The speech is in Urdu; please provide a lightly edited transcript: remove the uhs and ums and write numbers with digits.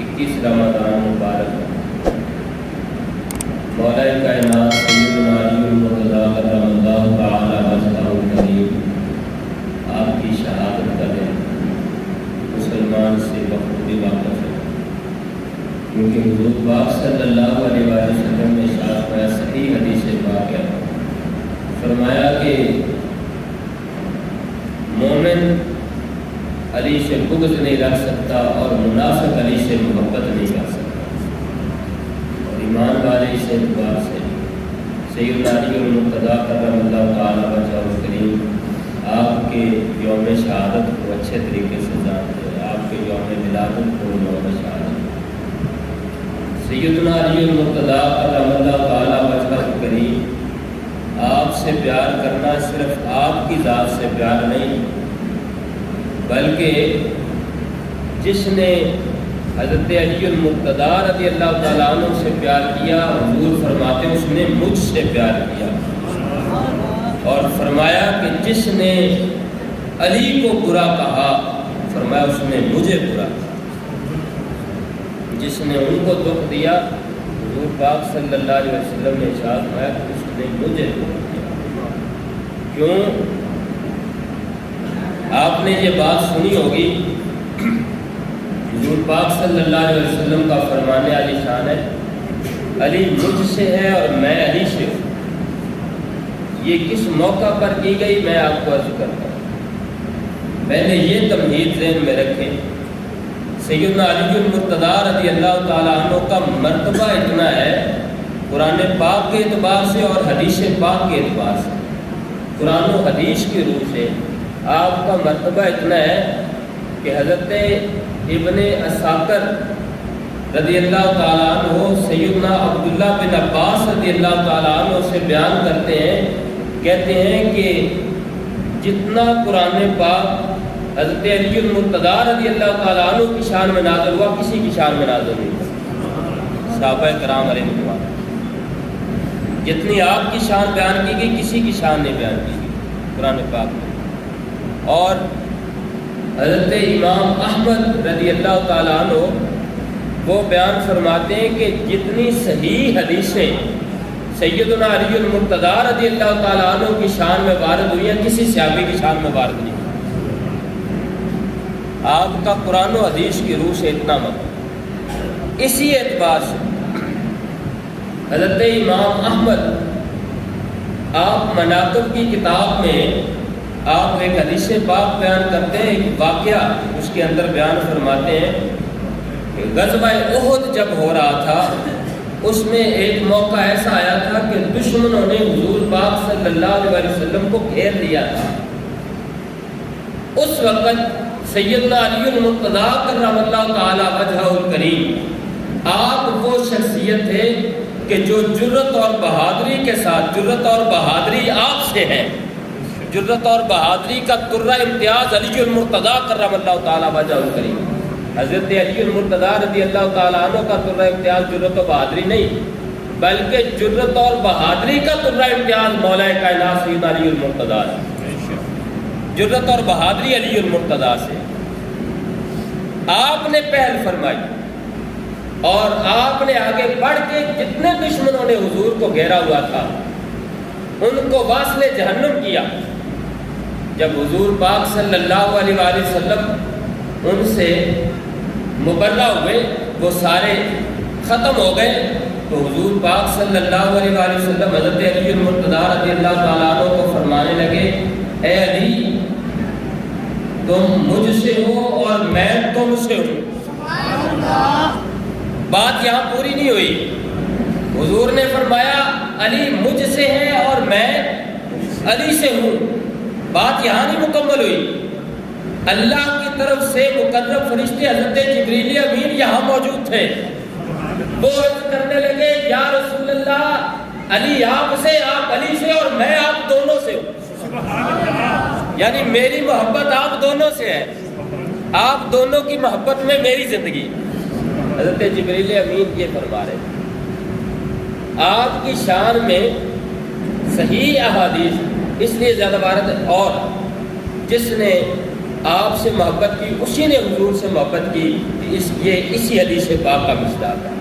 21 رمضان مبارک مولا کائنات سیدنا علی المرتضیٰ کرم اللہ تعالی وجہہ الکریم آپ کی شہادت کا دن مسلمان سے بخوبی واقف ہے، کیونکہ حضور پاک صلی اللہ علیہ وسلم نے ارشاد فرمایا، صحیح حدیث پاک ہے، فرمایا کہ مومن علی سے بغض نہیں رکھ سکتا اور منافق علی سے محبت نہیں کر سکتا، اور ایمان والے اس اعتبار سے سیدنا علی المرتضیٰ کرم اللہ تعالی وجہہ الکریم آپ کے یوم شہادت کو اچھے طریقے سے جانتے ہیں، آپ کے یوم ولادت کو یوم شہادت۔ سیدنا علی المرتضیٰ کرم اللہ تعالی وجہہ الکریم آپ سے پیار کرنا صرف آپ کی ذات سے پیار نہیں، بلکہ جس نے حضرت علی المرتضیٰ رضی اللہ تعالیٰ عنہ سے پیار کیا، حضور فرماتے ہیں اس نے مجھ سے پیار کیا، اور فرمایا کہ جس نے علی کو برا کہا، فرمایا اس نے مجھے برا کہا، جس نے ان کو دکھ دیا، حضور پاک صلی اللہ علیہ وسلم نے ارشاد فرمایا کہ اس نے مجھے دکھ دیا۔ کیوں؟ آپ نے یہ بات سنی ہوگی، حضور پاک صلی اللہ علیہ وسلم کا فرمان علی شان ہے، علی مجھ سے ہے اور میں علی سے ہوں۔ یہ کس موقع پر کی گئی میں آپ کو عرض کرتا ہوں، پہلے یہ تمہید ذہن میں رکھیں، سیدنا علی المرتضیٰ رضی اللہ تعالیٰ عنہ کا مرتبہ اتنا ہے قرآن پاک کے اعتبار سے اور حدیث پاک کے اعتبار سے، قرآن و حدیث کی روح سے آپ کا مرتبہ اتنا ہے کہ حضرت ابن اساکر رضی اللہ تعالیٰ عنہ سیدنا عبداللہ بن عباس رضی اللہ تعالیٰ عنہ سے بیان کرتے ہیں، کہتے ہیں کہ جتنا قرآن پاک حضرت علی المرتضیٰ رضی اللہ تعالیٰ عنہ کی شان میں نازل ہوا، کسی کی شان میں نازل نہیں ہوا، صحابہ کرام علیہ الرضوان، جتنی آپ کی شان بیان کی گئی کسی کی شان نہیں بیان کی گئی قرآن پاک میں۔ اور حضرت امام احمد رضی اللہ تعالیٰ عنہ وہ بیان فرماتے ہیں کہ جتنی صحیح حدیثیں سیدنا علی المرتضیٰ رضی اللہ تعالیٰ عنہ کی شان میں وارد ہوئی ہیں، کسی صحابی کی شان میں وارد نہیں ہوئی۔ آپ کا قرآن و حدیث کی روح سے اتنا مت، اسی اعتبار سے حضرت امام احمد آپ مناقب کی کتاب میں آپ ایک حدیث پاک بیان کرتے ہیں، ایک واقعہ اس کے اندر بیان فرماتے ہیں کہ غزوہ احد جب ہو رہا تھا، اس میں ایک موقع ایسا آیا تھا کہ دشمنوں نے حضور پاک صلی اللہ علیہ وسلم کو گھیر لیا تھا۔ اس وقت سیدنا علی المرتضیٰ کرم اللہ تعالی وجہہ الکریم آپ وہ شخصیت تھے کہ جو جرت اور بہادری کے ساتھ، جرت اور بہادری آپ سے ہے، جرت اور بہادری کا ترہ امتیاز علی المرتضیٰ کرم اللہ تعالی وجہہ الکریم، حضرت علی المرتضیٰ رضی اللہ تعالیٰ عنہ کا ترہ امتیاز جرت و بہادری نہیں، بلکہ جرت اور بہادری کا ترہ امتیاز مولا کائنات سیدنا علی المرتضیٰ ہے، جرت اور بہادری علی المرتضیٰ سے آپ نے پہل فرمائی، اور آپ نے آگے بڑھ کے جتنے دشمنوں نے حضور کو گھیرا ہوا تھا ان کو واصل جہنم کیا۔ جب حضور پاک صلی اللہ علیہ وآلہ وسلم ان سے مبرہ ہوئے، وہ سارے ختم ہو گئے، تو حضور پاک صلی اللہ علیہ وآلہ وسلم حضرت علی المرتضیٰ رضی اللہ تعالیٰ عنہ کو فرمانے لگے، اے علی تم مجھ سے ہو اور میں تم سے ہوں۔ بات یہاں پوری نہیں ہوئی، حضور نے فرمایا علی مجھ سے ہے اور میں علی سے ہوں، بات یہاں نہیں مکمل ہوئی، اللہ کی طرف سے مقرب فرشتے حضرت جبریل امین یہاں موجود تھے، وہ عرض کرنے لگے یا رسول اللہ علی آپ سے، آپ علی سے، اور میں آپ دونوں سے ہوں، یعنی میری محبت آپ دونوں سے ہے، آپ دونوں کی محبت میں میری زندگی۔ حضرت جبریل امین یہ فرما رہے ہیں، آپ کی شان میں صحیح احادیث اس لیے زیادہ وارد ہے، اور جس نے آپ سے محبت کی، اسی نے حضور سے محبت کی، یہ اسی حدیث پاک کا مصداق ہے۔